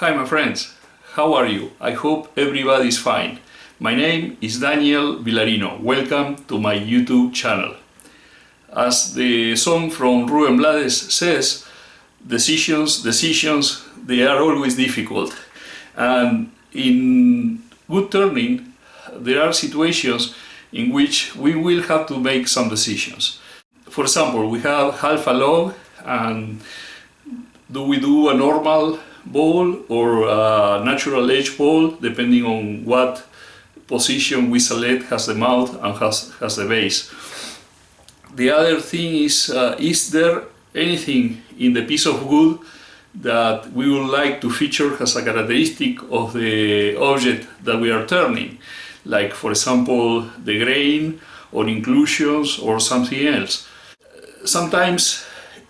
Hi my friends, how are you? I hope everybody is fine. My name is Daniel Villarino. Welcome to my YouTube channel. As the song from Rubén Blades says, decisions, they are always difficult. And in good turning, there are situations in which we will have to make some decisions. For example, we have half a log, and do we do a normal bowl or a natural edge bowl, depending on what position we select has the mouth and has the base. The other thing is there anything in the piece of wood that we would like to feature as a characteristic of the object that we are turning, like for example the grain or inclusions or something else. Sometimes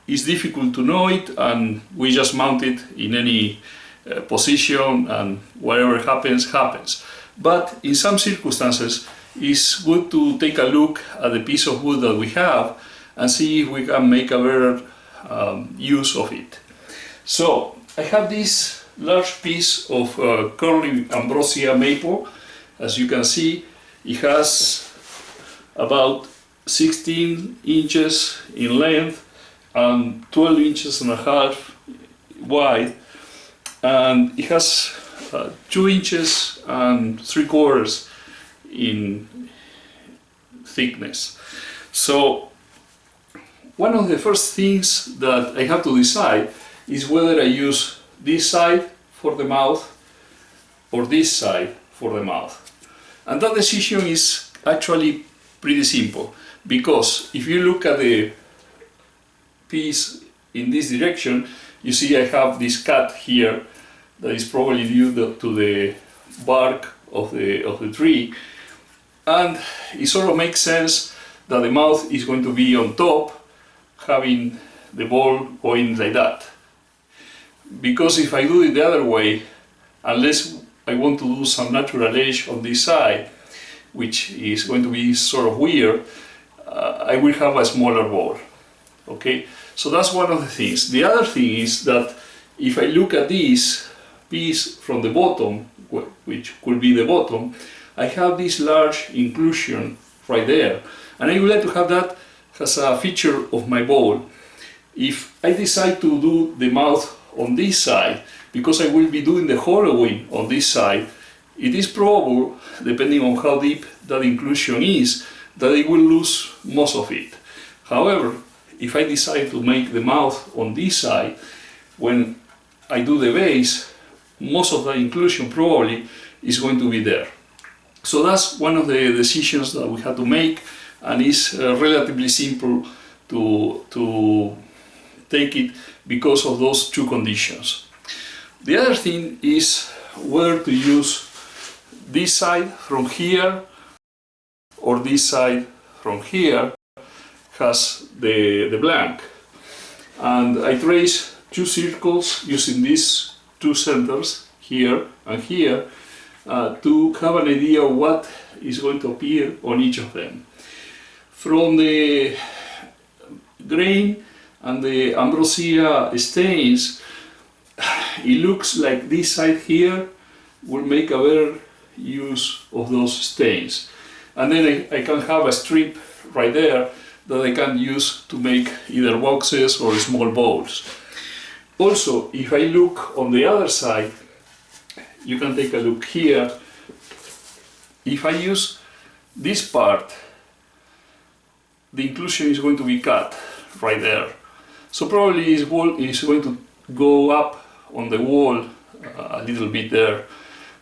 it's difficult to know it and we just mount it in any position and whatever happens, happens. But in some circumstances it's good to take a look at the piece of wood that we have and see if we can make a better use of it. So I have this large piece of curly Ambrosia maple. As you can see, it has about 16 inches in length and 12 inches and a half wide, and it has 2 inches and 3/4 in thickness. So one of the first things that I have to decide is whether I use this side for the mouth or this side for the mouth. And that decision is actually pretty simple, because if you look at the piece in this direction, you see I have this cut here that is probably due to the bark of the tree, and it sort of makes sense that the mouth is going to be on top, having the ball going like that. Because if I do it the other way, unless I want to do some natural edge on this side, which is going to be sort of weird, I will have a smaller ball. Okay, so that's one of the things. The other thing is that if I look at this piece from the bottom, which could be the bottom, I have this large inclusion right there, and I would like to have that as a feature of my bowl. If I decide to do the mouth on this side, because I will be doing the hollowing on this side, it is probable, depending on how deep that inclusion is, that I will lose most of it. However, if I decide to make the mouth on this side, when I do the base, most of the inclusion probably is going to be there. So that's one of the decisions that we have to make, and it's relatively simple to take it because of those two conditions. The other thing is whether to use this side from here or this side from here has the blank. And I trace two circles using these two centers, here and here, to have an idea of what is going to appear on each of them. From the grain and the Ambrosia stains, it looks like this side here will make a better use of those stains. And then I can have a strip right there that I can use to make either boxes or small bowls. Also, if I look on the other side, you can take a look here. If I use this part, the inclusion is going to be cut right there. So probably this wall is going to go up on the wall a little bit there,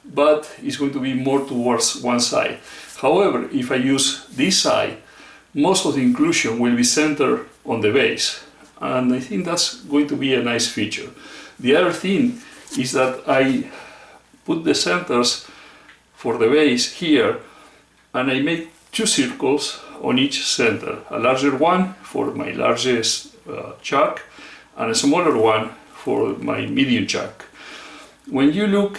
but it's going to be more towards one side. However, if I use this side, most of the inclusion will be centered on the base, and I think that's going to be a nice feature. The other thing is that I put the centers for the base here, and I make two circles on each center, a larger one for my largest chuck and a smaller one for my medium chuck. When you look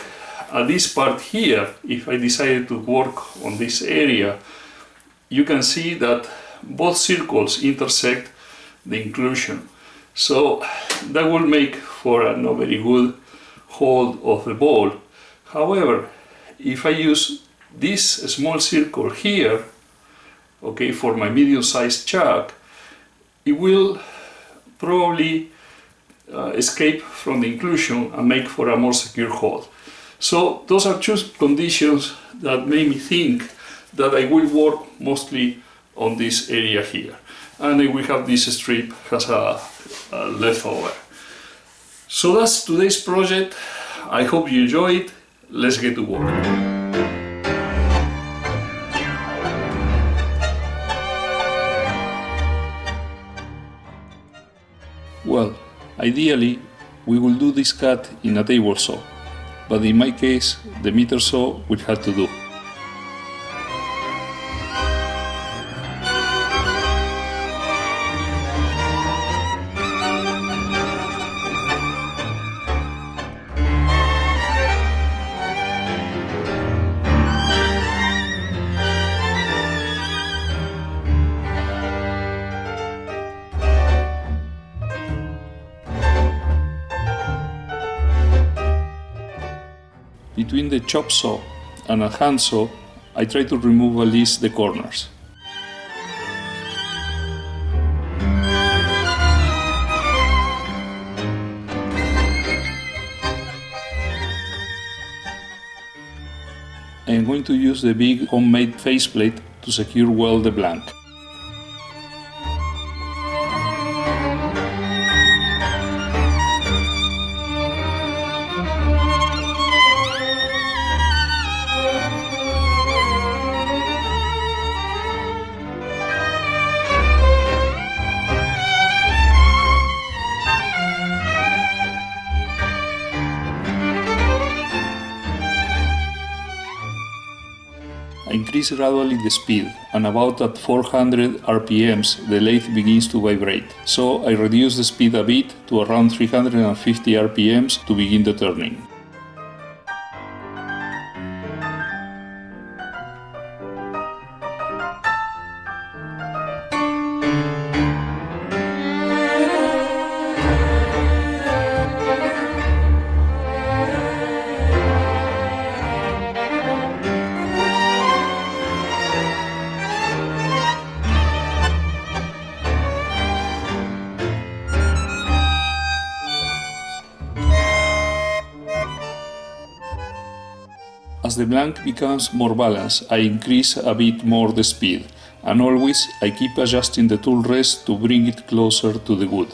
at this part here, if I decided to work on this area, you can see that both circles intersect the inclusion. So that will make for a not very good hold of the ball. However, if I use this small circle here, okay, for my medium-sized chuck, it will probably escape from the inclusion and make for a more secure hold. So those are two conditions that made me think that I will work mostly on this area here. And I will have this strip as a leftover. So that's today's project. I hope you enjoy it. Let's get to work. Well, ideally, we will do this cut in a table saw, but in my case, the meter saw will have to do. Between the chop saw and a hand saw, I try to remove at least the corners. I am going to use the big homemade faceplate to secure well the blank. I increase gradually the speed, and about at 400 RPMs the lathe begins to vibrate, so I reduce the speed a bit to around 350 RPMs to begin the turning. As the blank becomes more balanced, I increase a bit more the speed, and always I keep adjusting the tool rest to bring it closer to the wood.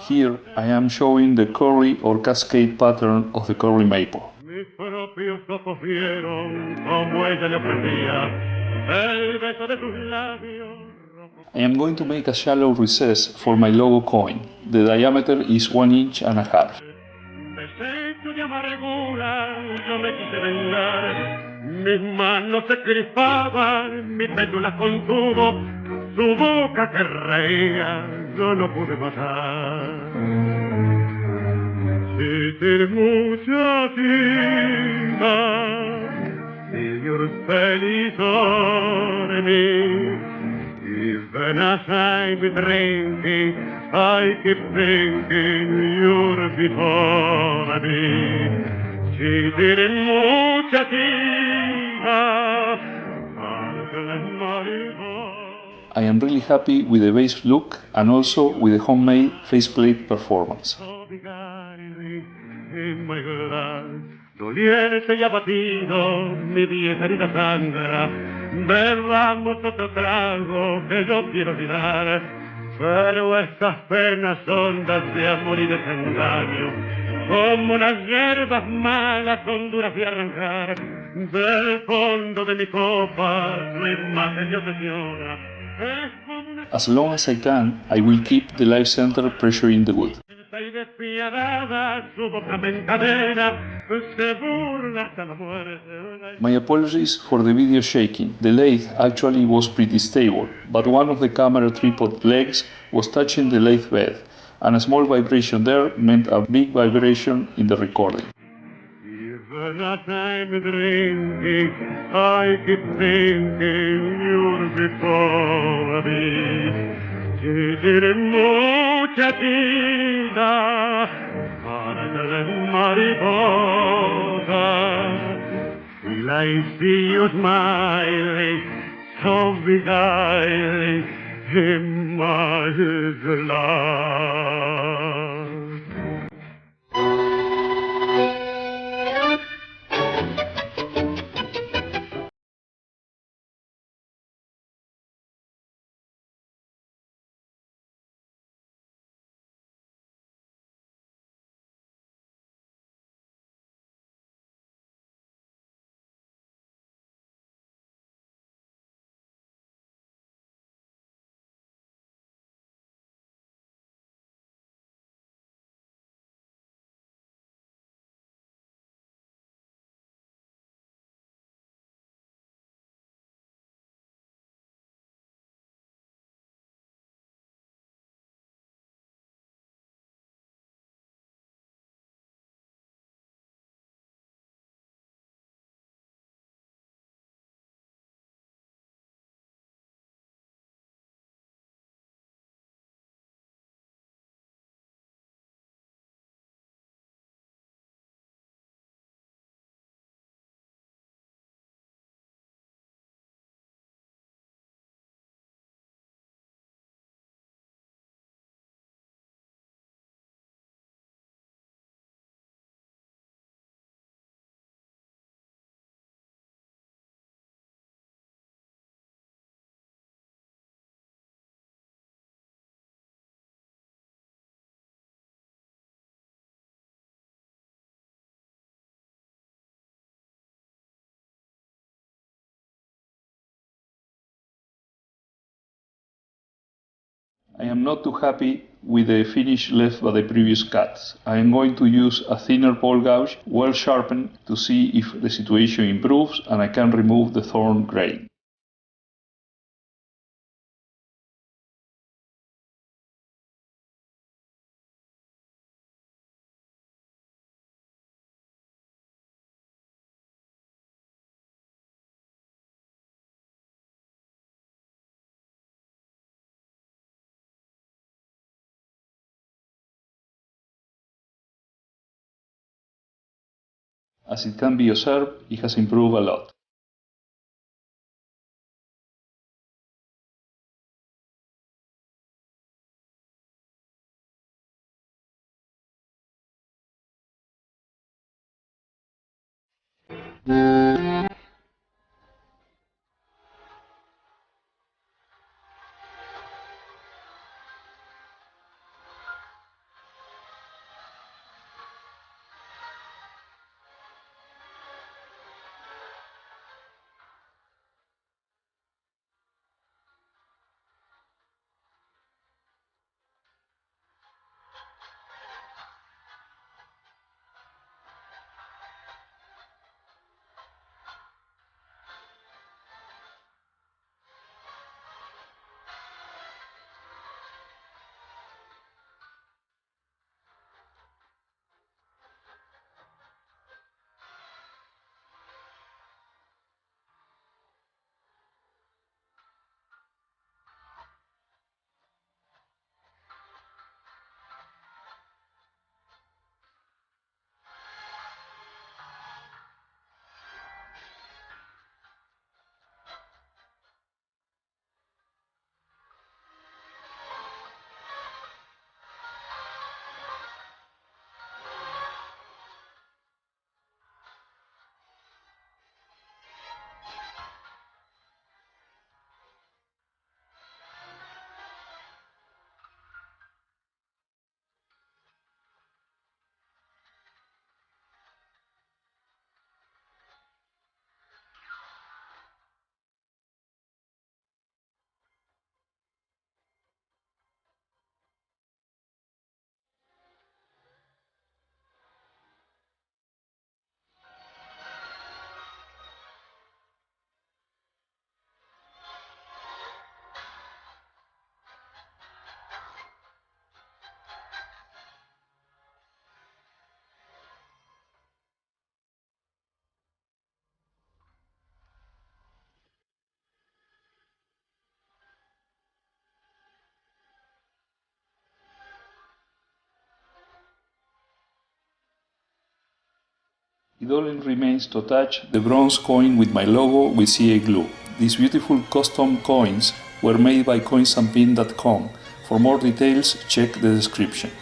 Here I am showing the curly or cascade pattern of the curly maple. Mis propios ojos vieron como ella le ofrecía el beso de tus labios. I am going to make a shallow recess for my logo coin. The diameter is 1 inch and a half. Deshecho de amargura, yo me quise vengar. Mis manos se crispaban, mis pétalas contuvo, su boca que reía, yo no pude matar. Si tienes mucha cima, si you're feliz on me, even as I'm drinking, I keep thinking you're before me. Si tienes mucha cima, I am really happy with the base look and also with the homemade faceplate performance. Doliente y abatido, mi vieja herida sangra. Bebamos otro trago que yo quiero olvidar. Pero estas penas hondas de amor y desengaño, como las hierbas malas son duras de arrancar. Del fondo de mi copa, tu imagen me obsesiona. As long as I can, I will keep the live center pressuring the wood. My apologies for the video shaking. The lathe actually was pretty stable, but one of the camera tripod legs was touching the lathe bed, and a small vibration there meant a big vibration in the recording. Even as I'm drinking, I keep thinking you're before me. Si tienes mucha vida, para la mariposa. Till I see you smiling, so beguiling in my life. I am not too happy with the finish left by the previous cuts. I am going to use a thinner ball gouge, well sharpened, to see if the situation improves and I can remove the thorn grain. As it can be observed, it has improved a lot. It only remains to attach the bronze coin with my logo with CA glue. These beautiful custom coins were made by coinsandpin.com. For more details, check the description.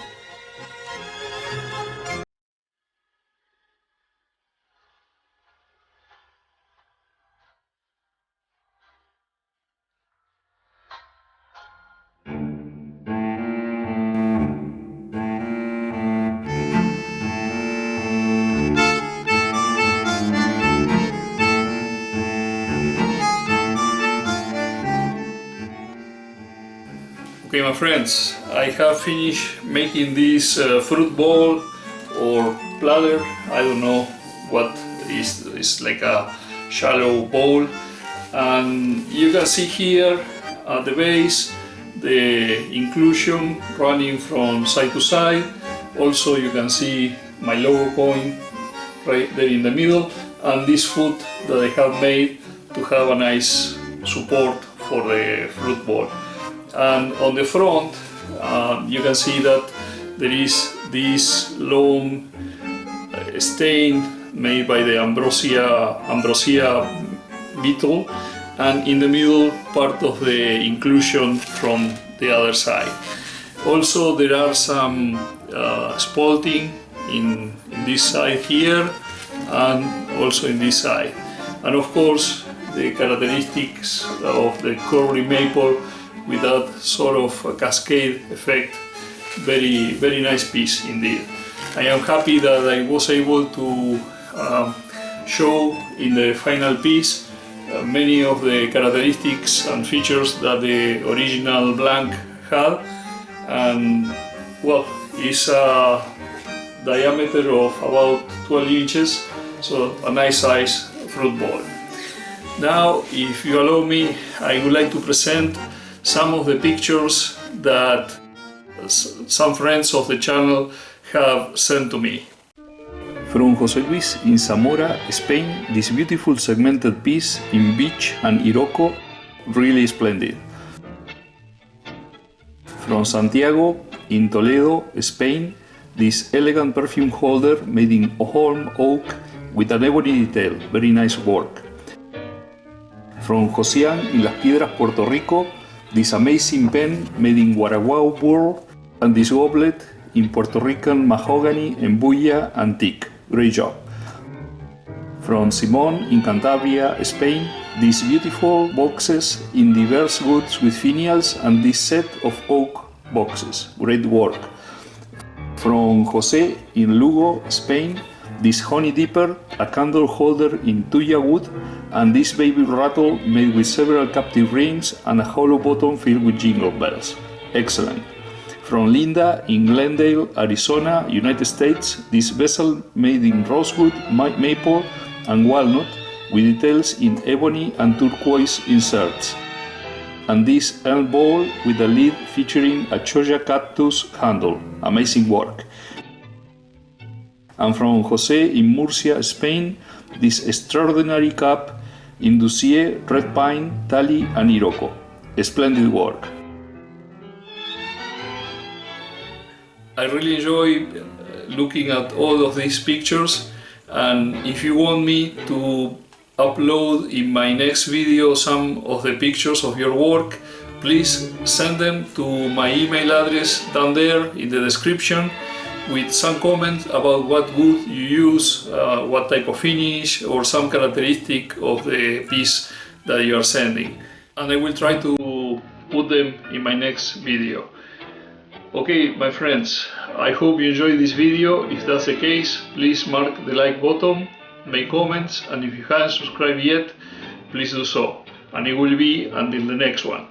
Okay, my friends, I have finished making this fruit bowl or platter. I don't know what is. It's like a shallow bowl, and you can see here at the base the inclusion running from side to side. Also, you can see my logo coin right there in the middle, and this foot that I have made to have a nice support for the fruit bowl. And on the front, you can see that there is this long stain made by the Ambrosia beetle, and in the middle part of the inclusion from the other side. Also, there are some spalting in this side here, and also in this side. And of course, the characteristics of the curly maple with that sort of a cascade effect. Very nice piece indeed. I am happy that I was able to show in the final piece many of the characteristics and features that the original blank had. And well, it's a diameter of about 12 inches, so a nice size fruit bowl. Now, if you allow me, I would like to present some of the pictures that some friends of the channel have sent to me. From José Luis in Zamora, Spain, this beautiful segmented piece in beech and iroko, really splendid. From Santiago in Toledo, Spain, this elegant perfume holder made in holm oak with an ebony detail, very nice work. From Josian in Las Piedras, Puerto Rico, this amazing pen made in Guaraguao burl, and this goblet in Puerto Rican mahogany embulla antique. Great job. From Simon in Cantabria, Spain, these beautiful boxes in diverse woods with finials and this set of oak boxes. Great work. From Jose in Lugo, Spain, this honey dipper, a candle holder in tuya wood, and this baby rattle made with several captive rings and a hollow bottom filled with jingle bells. Excellent. From Linda in Glendale, Arizona, United States, this vessel made in rosewood, maple and walnut with details in ebony and turquoise inserts. And this elm bowl with a lid featuring a cholla cactus handle. Amazing work. And from Jose in Murcia, Spain, this extraordinary cup in Doucier, red pine, tally and iroko. Splendid work. I really enjoy looking at all of these pictures, and if you want me to upload in my next video some of the pictures of your work, please send them to my email address down there in the description, with some comment about what wood you use, what type of finish or some characteristic of the piece that you are sending, and I will try to put them in my next video. Okay, my friends, I hope you enjoyed this video. If that's the case, please mark the like button, make comments, and if you haven't subscribed yet, please do so. And it will be until the next one.